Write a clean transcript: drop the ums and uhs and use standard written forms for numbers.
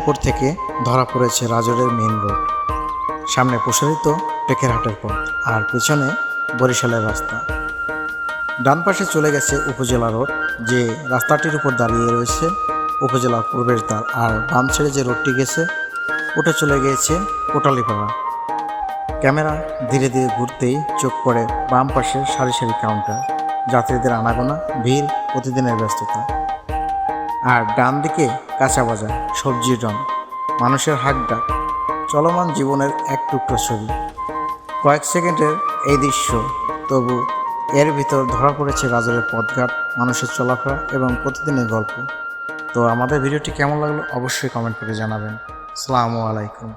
উপর থেকে ধরা পড়েছে রাজরের মেইন রোড। সামনে প্রসারিত টেকেরহাটের পথ আর পেছনে বরিশালের রাস্তা। ডান পাশে চলে গেছে উপজেলা রোড, যে রাস্তাটির উপর দাঁড়িয়ে রয়েছে উপজেলার প্রবেশদ্বার, আর বাম ছেড়ে যে রোডটি গেছে ওটা চলে গিয়েছে কোটালীপাড়া। ক্যামেরা ধীরে ধীরে ঘুরতেই চোখ পড়ে বাম পাশে সারি সারি কাউন্টার, যাত্রীদের আনাগোনা, ভিড়, প্রতিদিনের ব্যস্ততা। আর ডান দিকে কাঁচা বাজার, সবজির রং, মানুষের হাঁকডাক, চলমান জীবনের এক টুকরো ছবি। কয়েক সেকেন্ডের এই দৃশ্য, তবু এর ভিতর ধরা পড়েছে গাজরের পথঘাট, মানুষের চলাফেরা এবং প্রতিদিনের গল্প। তো আমাদের ভিডিওটি কেমন লাগলো অবশ্যই কমেন্ট করে জানাবেন। আসসালামু আলাইকুম।